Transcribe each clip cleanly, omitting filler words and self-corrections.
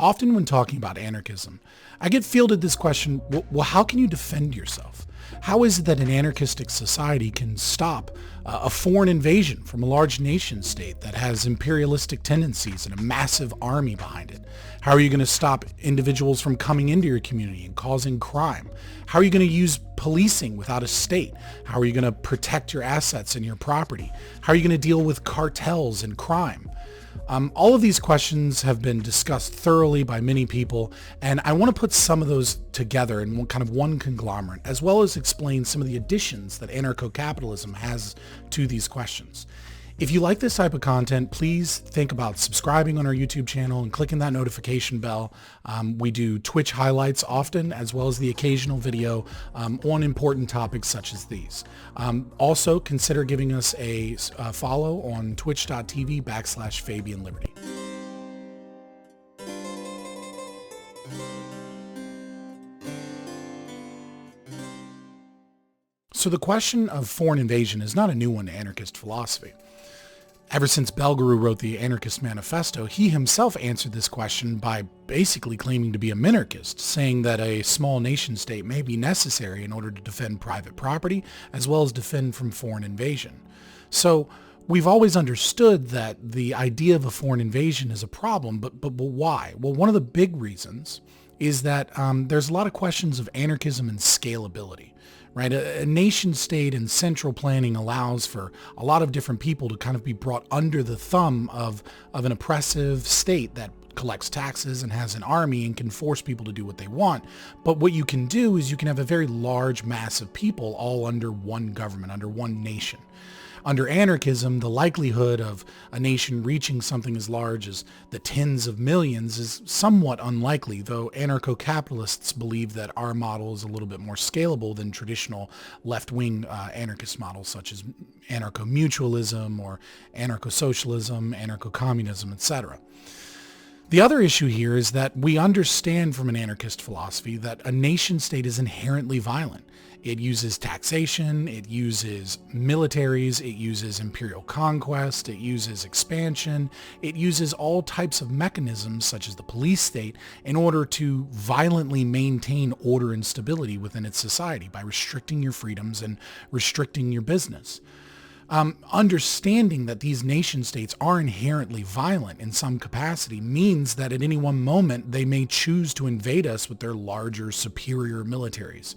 Often when talking about anarchism, I get fielded this question, well, how can you defend yourself? How is it that an anarchistic society can stop a foreign invasion from a large nation state that has imperialistic tendencies and a massive army behind it? How are you going to stop individuals from coming into your community and causing crime? How are you going to use policing without a state? How are you going to protect your assets and your property? How are you going to deal with cartels and crime? All of these questions have been discussed thoroughly by many people, and I want to put some of those together in one conglomerate, as well as explain some of the additions that anarcho-capitalism has to these questions. If you like this type of content, please think about subscribing on our YouTube channel and clicking that notification bell. We do Twitch highlights often, as well as the occasional video on important topics such as these. Also, consider giving us a follow on twitch.tv/FabianLiberty. So the question of foreign invasion is not a new one to anarchist philosophy. Ever since Belguru wrote the Anarchist Manifesto, he himself answered this question by basically claiming to be a minarchist, saying that a small nation state may be necessary in order to defend private property, as well as defend from foreign invasion. So we've always understood that the idea of a foreign invasion is a problem, but why? Well, one of the big reasons is that there's a lot of questions of anarchism and scalability. Right? A nation state and central planning allows for a lot of different people to kind of be brought under the thumb of an oppressive state that collects taxes and has an army and can force people to do what they want. But what you can do is you can have a very large mass of people all under one government, under one nation. Under anarchism, the likelihood of a nation reaching something as large as the tens of millions is somewhat unlikely, though anarcho-capitalists believe that our model is a little bit more scalable than traditional left-wing anarchist models such as anarcho-mutualism or anarcho-socialism, anarcho-communism, etc. The other issue here is that we understand from an anarchist philosophy that a nation state is inherently violent. It uses taxation, it uses militaries, it uses imperial conquest, it uses expansion, it uses all types of mechanisms such as the police state in order to violently maintain order and stability within its society by restricting your freedoms and restricting your business. Understanding that these nation states are inherently violent in some capacity means that at any one moment they may choose to invade us with their larger, superior militaries.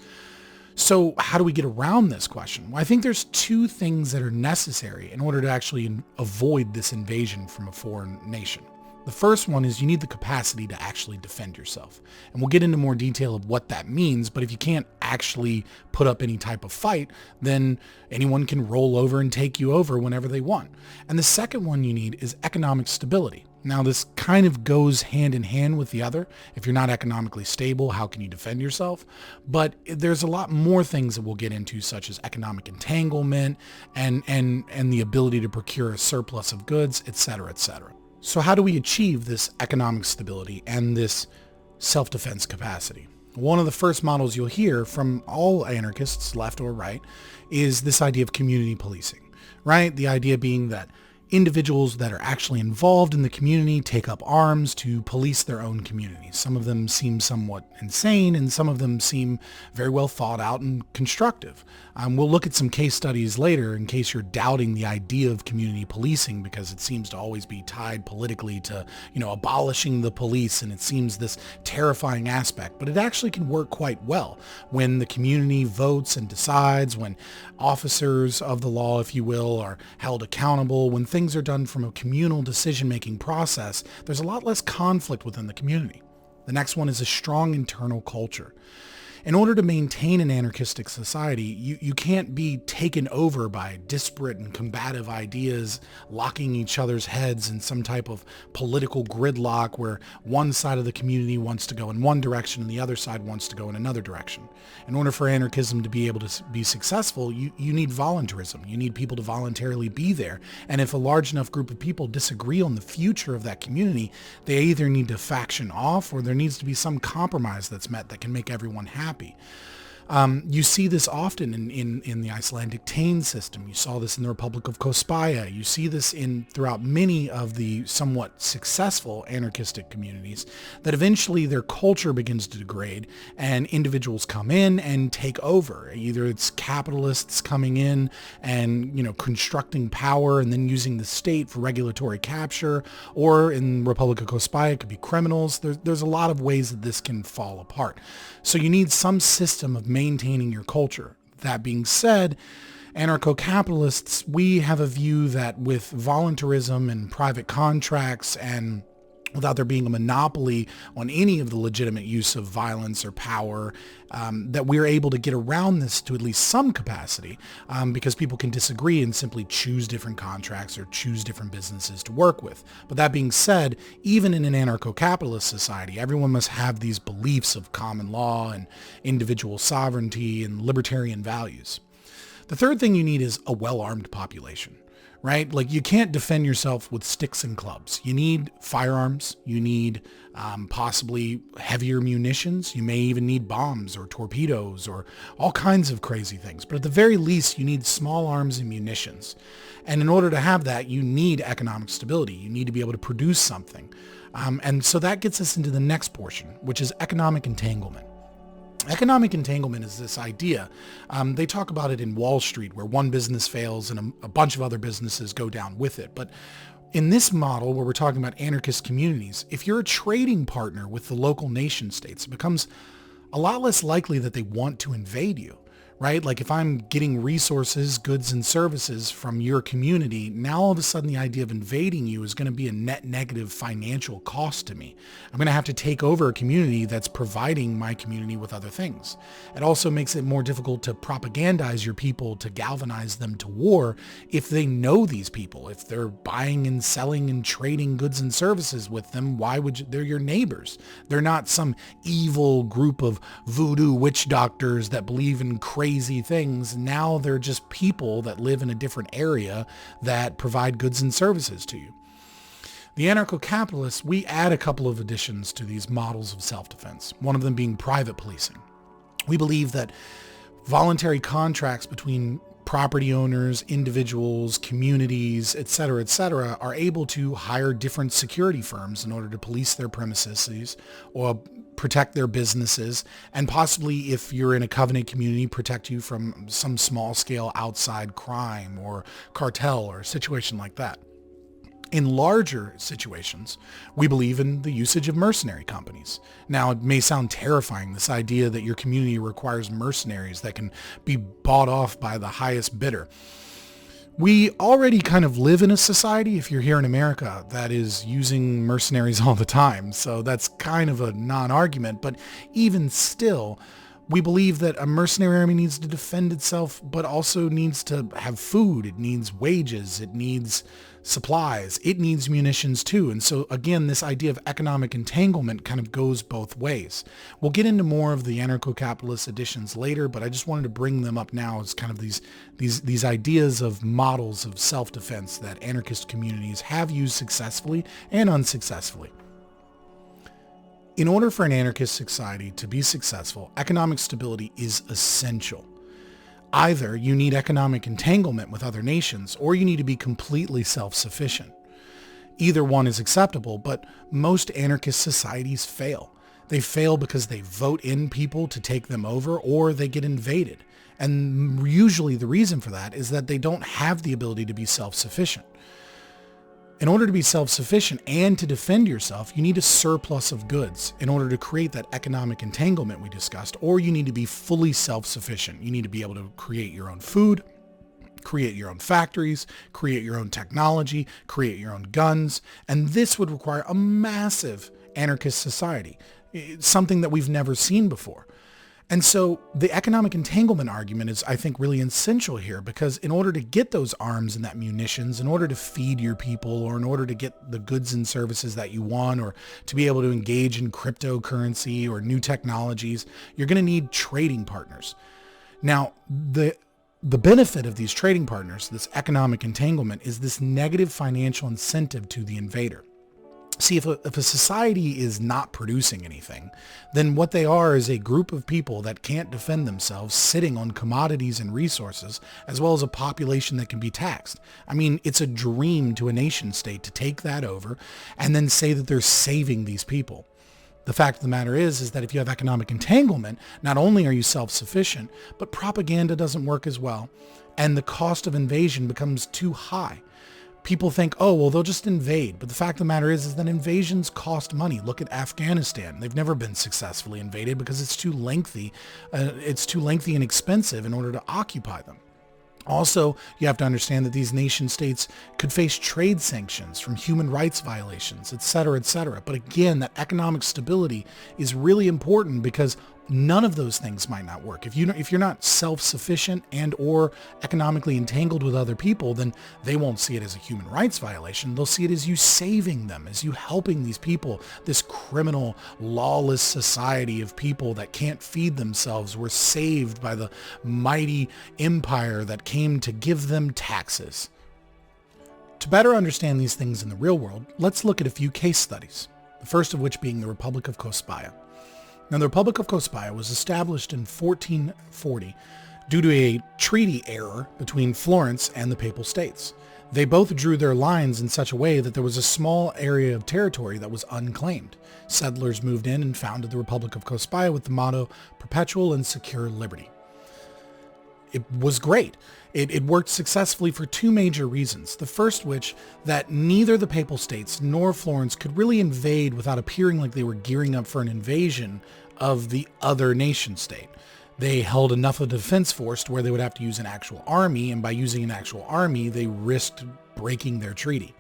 So how do we get around this question? Well, I think there's two things that are necessary in order to actually avoid this invasion from a foreign nation. The first one is you need the capacity to actually defend yourself. And we'll get into more detail of what that means, but if you can't actually put up any type of fight, then anyone can roll over and take you over whenever they want. And the second one you need is economic stability. Now, this kind of goes hand in hand with the other. If you're not economically stable, how can you defend yourself? But there's a lot more things that we'll get into, such as economic entanglement and the ability to procure a surplus of goods, etc., etc. So how do we achieve this economic stability and this self-defense capacity? One of the first models you'll hear from all anarchists, left or right, is this idea of community policing, right? The idea being that individuals that are actually involved in the community take up arms to police their own community. Some of them seem somewhat insane, and some of them seem very well thought out and constructive. We'll look at some case studies later in case you're doubting the idea of community policing, because it seems to always be tied politically to, abolishing the police, and it seems this terrifying aspect. But it actually can work quite well when the community votes and decides, when officers of the law, if you will, are held accountable, when things are done from a communal decision-making process. There's a lot less conflict within the community. The next one is a strong internal culture. In order to maintain an anarchistic society, you can't be taken over by disparate and combative ideas locking each other's heads in some type of political gridlock where one side of the community wants to go in one direction and the other side wants to go in another direction. In order for anarchism to be able to be successful, you need voluntarism. You need people to voluntarily be there. And if a large enough group of people disagree on the future of that community, they either need to faction off or there needs to be some compromise that's met that can make everyone happy. You see this often in the Icelandic Tane system. You saw this in the Republic of Cospaia. You see this throughout many of the somewhat successful anarchistic communities, that eventually their culture begins to degrade and individuals come in and take over. Either it's capitalists coming in and, constructing power and then using the state for regulatory capture, or in Republic of Cospaia, it could be criminals. There's a lot of ways that this can fall apart. So you need some system of maintaining your culture. That being said, anarcho-capitalists, we have a view that with voluntarism and private contracts, and without there being a monopoly on any of the legitimate use of violence or power, that we're able to get around this to at least some capacity, because people can disagree and simply choose different contracts or choose different businesses to work with. But that being said, even in an anarcho-capitalist society, everyone must have these beliefs of common law and individual sovereignty and libertarian values. The third thing you need is a well-armed population. Right? Like, you can't defend yourself with sticks and clubs. You need firearms. You need possibly heavier munitions. You may even need bombs or torpedoes or all kinds of crazy things. But at the very least, you need small arms and munitions. And in order to have that, you need economic stability. You need to be able to produce something. And so that gets us into the next portion, which is economic entanglement. Economic entanglement is this idea. They talk about it in Wall Street, where one business fails and a bunch of other businesses go down with it. But in this model, where we're talking about anarchist communities, if you're a trading partner with the local nation states, it becomes a lot less likely that they want to invade you. Right? Like, if I'm getting resources, goods, and services from your community, now all of a sudden the idea of invading you is going to be a net negative financial cost to me. I'm going to have to take over a community that's providing my community with other things. It also makes it more difficult to propagandize your people, to galvanize them to war if they know these people. If they're buying and selling and trading goods and services with them, why would you? They're your neighbors. They're not some evil group of voodoo witch doctors that believe in crazy things. Now they're just people that live in a different area that provide goods and services to you. The anarcho-capitalists, we add a couple of additions to these models of self-defense, one of them being private policing. We believe that voluntary contracts between property owners, individuals, communities, etc., are able to hire different security firms in order to police their premises or protect their businesses, and possibly, if you're in a covenant community, protect you from some small-scale outside crime or cartel or a situation like that. In larger situations, we believe in the usage of mercenary companies. Now, it may sound terrifying, this idea that your community requires mercenaries that can be bought off by the highest bidder. We already kind of live in a society, if you're here in America, that is using mercenaries all the time. So that's kind of a non-argument. But even still, we believe that a mercenary army needs to defend itself, but also needs to have food. It needs wages. It needs supplies. It needs munitions too. And so again, this idea of economic entanglement kind of goes both ways. We'll get into more of the anarcho-capitalist additions later, but I just wanted to bring them up now as kind of these ideas of models of self-defense that anarchist communities have used successfully and unsuccessfully. In order for an anarchist society to be successful, economic stability is essential. Either you need economic entanglement with other nations, or you need to be completely self-sufficient. Either one is acceptable, but most anarchist societies fail. They fail because they vote in people to take them over, or they get invaded. And usually the reason for that is that they don't have the ability to be self-sufficient. In order to be self-sufficient and to defend yourself, you need a surplus of goods in order to create that economic entanglement we discussed, or you need to be fully self-sufficient. You need to be able to create your own food, create your own factories, create your own technology, create your own guns, and this would require a massive anarchist society, something that we've never seen before. And so the economic entanglement argument is, I think, really essential here, because in order to get those arms and that munitions, in order to feed your people, or in order to get the goods and services that you want, or to be able to engage in cryptocurrency or new technologies, you're going to need trading partners. Now, the benefit of these trading partners, this economic entanglement, is this negative financial incentive to the invader. See, if a society is not producing anything, then what they are is a group of people that can't defend themselves, sitting on commodities and resources, as well as a population that can be taxed. I mean, it's a dream to a nation state to take that over and then say that they're saving these people. The fact of the matter is that if you have economic entanglement, not only are you self-sufficient, but propaganda doesn't work as well, and the cost of invasion becomes too high. People think, oh, well, they'll just invade. But the fact of the matter is that invasions cost money. Look at Afghanistan. They've never been successfully invaded because it's too lengthy. It's too lengthy and expensive in order to occupy them. Also, you have to understand that these nation states could face trade sanctions from human rights violations, etc., etc. But again, that economic stability is really important because none of those things might not work. If you're not self-sufficient and or economically entangled with other people, then they won't see it as a human rights violation. They'll see it as you saving them, as you helping these people. This criminal, lawless society of people that can't feed themselves were saved by the mighty empire that came to give them taxes. To better understand these things in the real world, let's look at a few case studies, the first of which being the Republic of Cospaia. Now, the Republic of Cospaia was established in 1440 due to a treaty error between Florence and the Papal States. They both drew their lines in such a way that there was a small area of territory that was unclaimed. Settlers moved in and founded the Republic of Cospaia with the motto, "Perpetual and Secure Liberty." It was great. It worked successfully for two major reasons. The first which, that neither the Papal States nor Florence could really invade without appearing like they were gearing up for an invasion of the other nation state. They held enough of a defense force to where they would have to use an actual army, and by using an actual army, they risked breaking their treaty.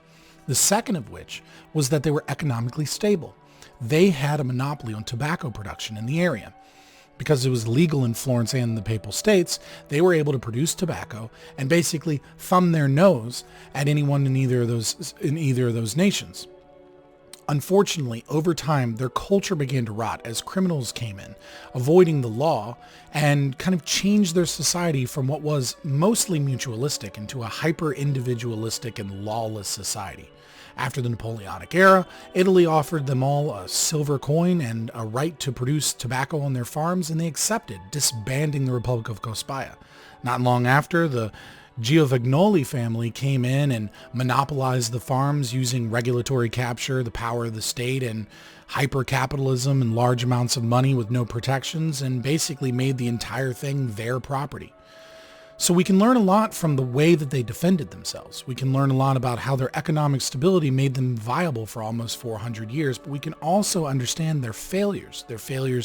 The second of which was that they were economically stable. They had a monopoly on tobacco production in the area. Because it was legal in Florence and the Papal States, they were able to produce tobacco and basically thumb their nose at anyone in either of those nations. Unfortunately, over time, their culture began to rot as criminals came in, avoiding the law, and kind of changed their society from what was mostly mutualistic into a hyper-individualistic and lawless society. After the Napoleonic era, Italy offered them all a silver coin and a right to produce tobacco on their farms, and they accepted, disbanding the Republic of Cospaia. Not long after, the Giovagnoli family came in and monopolized the farms using regulatory capture, the power of the state, and hyper-capitalism and large amounts of money with no protections, and basically made the entire thing their property. So we can learn a lot from the way that they defended themselves. We can learn a lot about how their economic stability made them viable for almost 400 years, but we can also understand their failures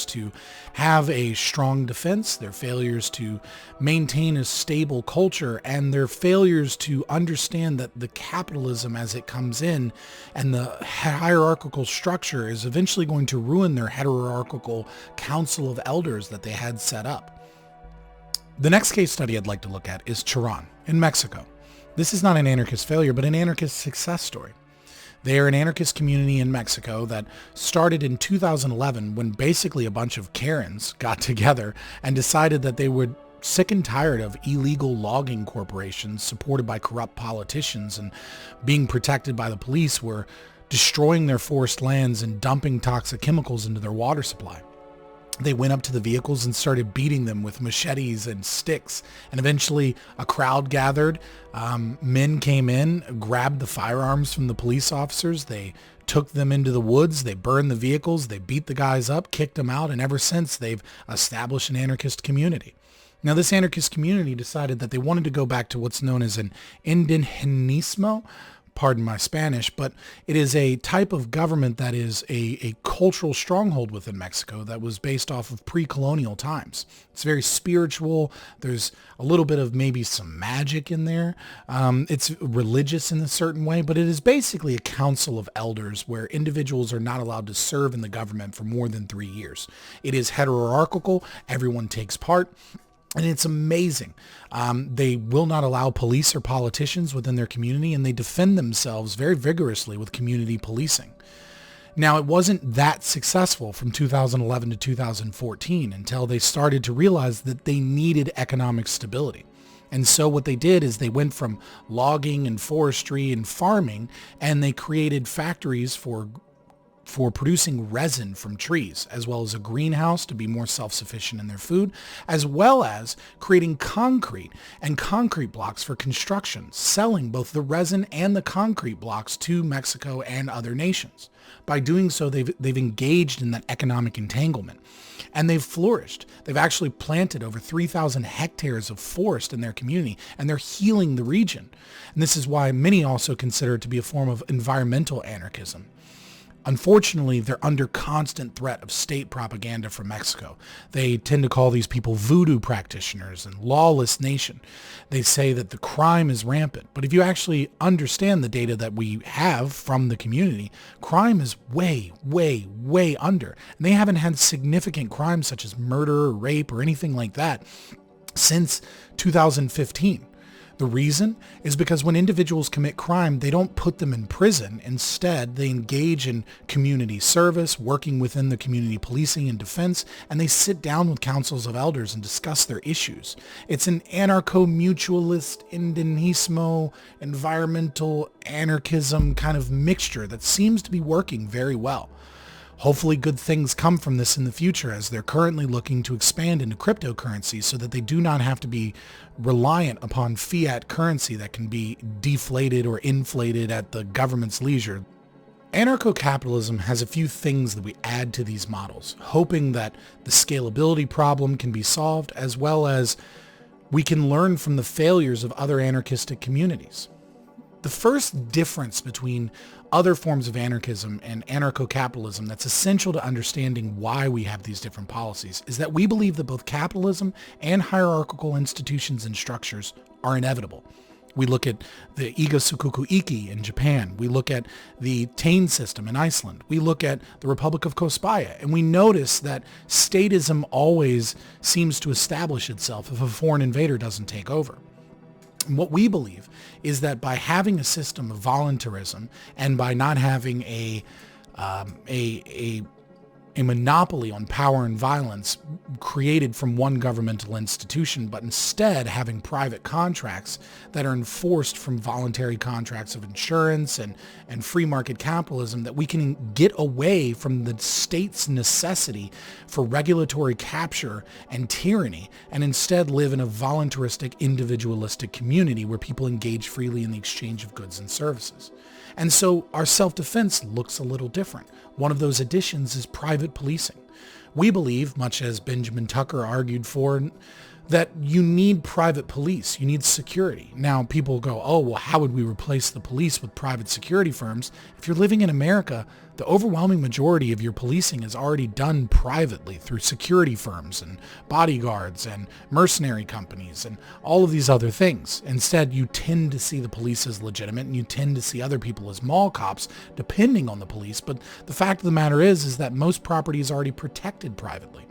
to have a strong defense, their failures to maintain a stable culture, and their failures to understand that the capitalism as it comes in and the hierarchical structure is eventually going to ruin their hierarchical council of elders that they had set up. The next case study I'd like to look at is Cheran in Mexico. This is not an anarchist failure, but an anarchist success story. They are an anarchist community in Mexico that started in 2011 when basically a bunch of Karens got together and decided that they were sick and tired of illegal logging corporations supported by corrupt politicians and being protected by the police were destroying their forest lands and dumping toxic chemicals into their water supply. They went up to the vehicles and started beating them with machetes and sticks. And eventually a crowd gathered. Men came in, grabbed the firearms from the police officers. They took them into the woods. They burned the vehicles. They beat the guys up, kicked them out. And ever since, they've established an anarchist community. Now, this anarchist community decided that they wanted to go back to what's known as an indigenismo. Pardon my Spanish, but it is a type of government that is a cultural stronghold within Mexico that was based off of pre-colonial times. It's very spiritual. There's a little bit of maybe some magic in there. It's religious in a certain way, but it is basically a council of elders where individuals are not allowed to serve in the government for more than 3 years. It is hierarchical. Everyone takes part. And it's amazing. They will not allow police or politicians within their community, and they defend themselves very vigorously with community policing. Now, it wasn't that successful from 2011 to 2014 until they started to realize that they needed economic stability. And so what they did is they went from logging and forestry and farming, and they created factories for for producing resin from trees, as well as a greenhouse to be more self-sufficient in their food, as well as creating concrete and concrete blocks for construction, selling both the resin and the concrete blocks to Mexico and other nations. By doing so, they've engaged in that economic entanglement, and they've flourished. They've actually planted over 3,000 hectares of forest in their community, and they're healing the region. And this is why many also consider it to be a form of environmental anarchism. Unfortunately, they're under constant threat of state propaganda from Mexico. They tend to call these people voodoo practitioners and lawless nation. They say that the crime is rampant. But if you actually understand the data that we have from the community, crime is way, way, way under. And they haven't had significant crimes such as murder or rape or anything like that since 2015. The reason is because when individuals commit crime, they don't put them in prison. Instead, they engage in community service, working within the community policing and defense, and they sit down with councils of elders and discuss their issues. It's an anarcho-mutualist, indigenismo, environmental anarchism kind of mixture that seems to be working very well. Hopefully good things come from this in the future, as they're currently looking to expand into cryptocurrency so that they do not have to be reliant upon fiat currency that can be deflated or inflated at the government's leisure. Anarcho-capitalism has a few things that we add to these models, hoping that the scalability problem can be solved, as well as we can learn from the failures of other anarchistic communities. The first difference between other forms of anarchism and anarcho-capitalism that's essential to understanding why we have these different policies is that we believe that both capitalism and hierarchical institutions and structures are inevitable. We look at the Iga Sukuku Iki in Japan. We look at the Tain system in Iceland. We look at the Republic of Cospaia, and we notice that statism always seems to establish itself if a foreign invader doesn't take over. And what we believe is that by having a system of voluntarism and by not having a monopoly on power and violence created from one governmental institution, but instead having private contracts that are enforced from voluntary contracts of insurance and free market capitalism, that we can get away from the state's necessity for regulatory capture and tyranny and instead live in a voluntaristic, individualistic community where people engage freely in the exchange of goods and services. And so our self-defense looks a little different. One of those additions is private policing. We believe, much as Benjamin Tucker argued for, that you need private police. You need security. Now, people go, oh, well, how would we replace the police with private security firms? If you're living in America, the overwhelming majority of your policing is already done privately through security firms and bodyguards and mercenary companies and all of these other things. Instead, you tend to see the police as legitimate and you tend to see other people as mall cops, depending on the police. But the fact of the matter is that most property is already protected privately.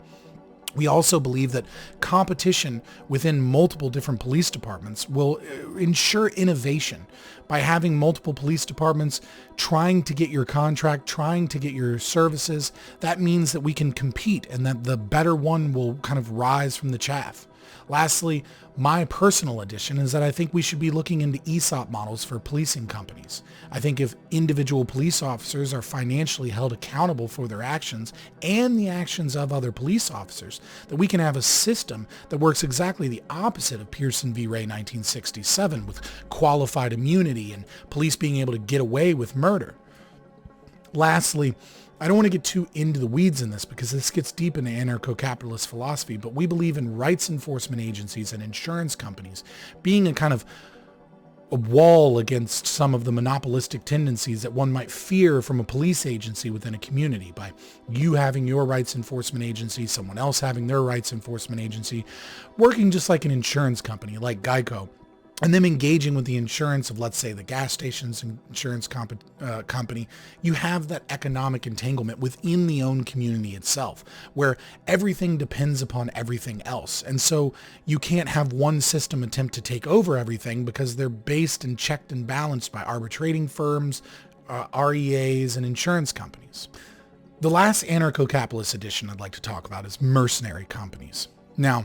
We also believe that competition within multiple different police departments will ensure innovation. By having multiple police departments trying to get your contract, trying to get your services, that means that we can compete and that the better one will kind of rise from the chaff. Lastly, my personal addition is that I think we should be looking into ESOP models for policing companies. I think if individual police officers are financially held accountable for their actions and the actions of other police officers, that we can have a system that works exactly the opposite of Pearson v. Ray 1967, with qualified immunity and police being able to get away with murder. Lastly, I don't want to get too into the weeds in this because this gets deep into anarcho-capitalist philosophy, but we believe in rights enforcement agencies and insurance companies being a kind of a wall against some of the monopolistic tendencies that one might fear from a police agency within a community. By you having your rights enforcement agency, someone else having their rights enforcement agency, working just like an insurance company like Geico, and them engaging with the insurance of, let's say, the gas station's insurance company, you have that economic entanglement within the own community itself, where everything depends upon everything else. And so you can't have one system attempt to take over everything because they're based and checked and balanced by arbitrating firms, REAs, and insurance companies. The last anarcho-capitalist edition I'd like to talk about is mercenary companies. Now,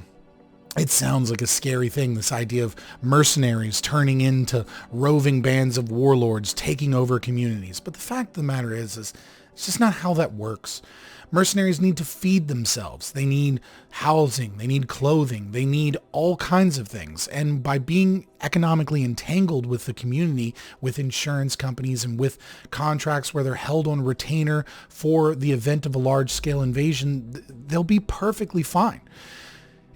it sounds like a scary thing, this idea of mercenaries turning into roving bands of warlords taking over communities. But the fact of the matter is It's just not how that works. Mercenaries need to feed themselves. They need housing. They need clothing. They need all kinds of things. And by being economically entangled with the community, with insurance companies, and with contracts where they're held on retainer for the event of a large-scale invasion, they'll be perfectly fine.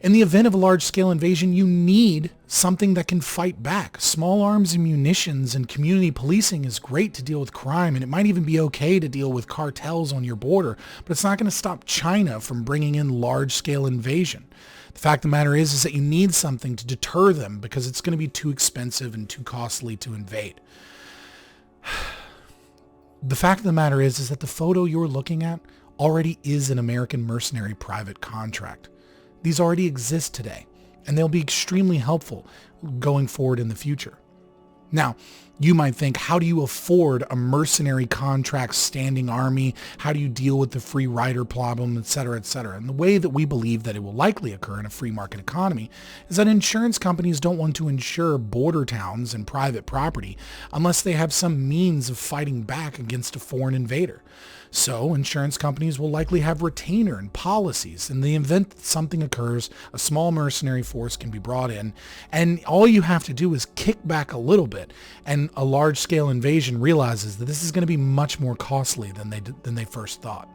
In the event of a large-scale invasion, you need something that can fight back. Small arms and munitions and community policing is great to deal with crime, and it might even be okay to deal with cartels on your border, but it's not going to stop China from bringing in large-scale invasion. The fact of the matter is that you need something to deter them because it's going to be too expensive and too costly to invade. The fact of the matter is that the photo you're looking at already is an American mercenary private contract. These already exist today, and they'll be extremely helpful going forward in the future. Now, you might think, how do you afford a mercenary contract standing army? How do you deal with the free rider problem, et cetera, et cetera? And the way that we believe that it will likely occur in a free market economy is that insurance companies don't want to insure border towns and private property unless they have some means of fighting back against a foreign invader. So insurance companies will likely have retainer and policies. In the event that something occurs, a small mercenary force can be brought in, and all you have to do is kick back a little bit, and a large-scale invasion realizes that this is going to be much more costly than they first thought.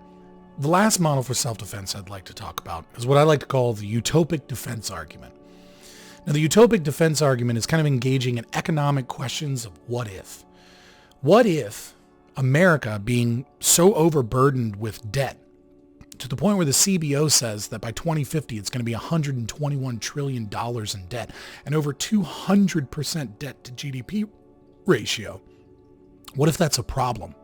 The last model for self-defense I'd like to talk about is what I like to call the utopic defense argument. Now, the utopic defense argument is kind of engaging in economic questions of what if. What if America, being so overburdened with debt to the point where the CBO says that by 2050 it's going to be $121 trillion in debt and over 200% debt to GDP ratio. What if that's a problem?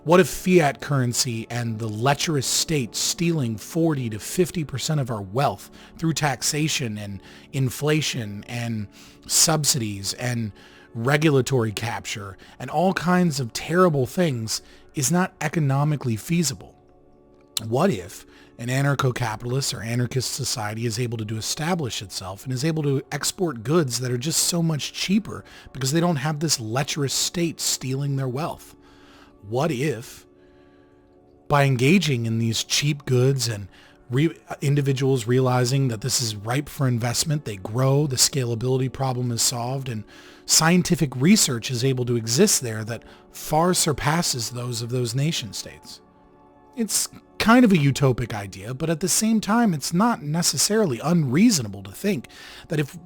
What if fiat currency and the lecherous state stealing 40 to 50% of our wealth through taxation and inflation and subsidies and regulatory capture and all kinds of terrible things is not economically feasible? What if an anarcho-capitalist or anarchist society is able to establish itself and is able to export goods that are just so much cheaper because they don't have this lecherous state stealing their wealth? What if, by engaging in these cheap goods and individuals realizing that this is ripe for investment, they grow, the scalability problem is solved, and scientific research is able to exist there that far surpasses those of those nation states? It's kind of a utopic idea, but at the same time, it's not necessarily unreasonable to think that if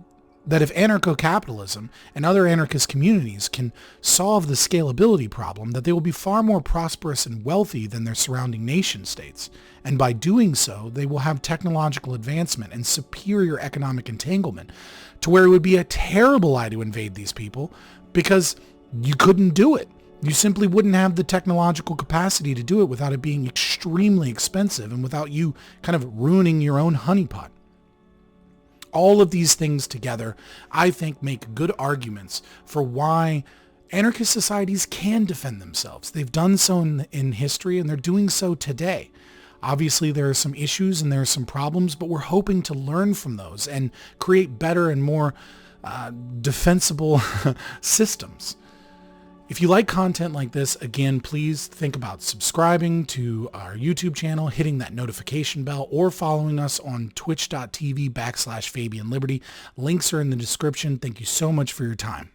anarcho-capitalism and other anarchist communities can solve the scalability problem, that they will be far more prosperous and wealthy than their surrounding nation states. And by doing so, they will have technological advancement and superior economic entanglement to where it would be a terrible idea to invade these people because you couldn't do it. You simply wouldn't have the technological capacity to do it without it being extremely expensive and without you kind of ruining your own honeypot. All of these things together, I think, make good arguments for why anarchist societies can defend themselves. They've done so in history, and they're doing so today. Obviously, there are some issues and there are some problems, but we're hoping to learn from those and create better and more defensible systems. If you like content like this, again, please think about subscribing to our YouTube channel, hitting that notification bell, or following us on twitch.tv/FabianLiberty. Links are in the description. Thank you so much for your time.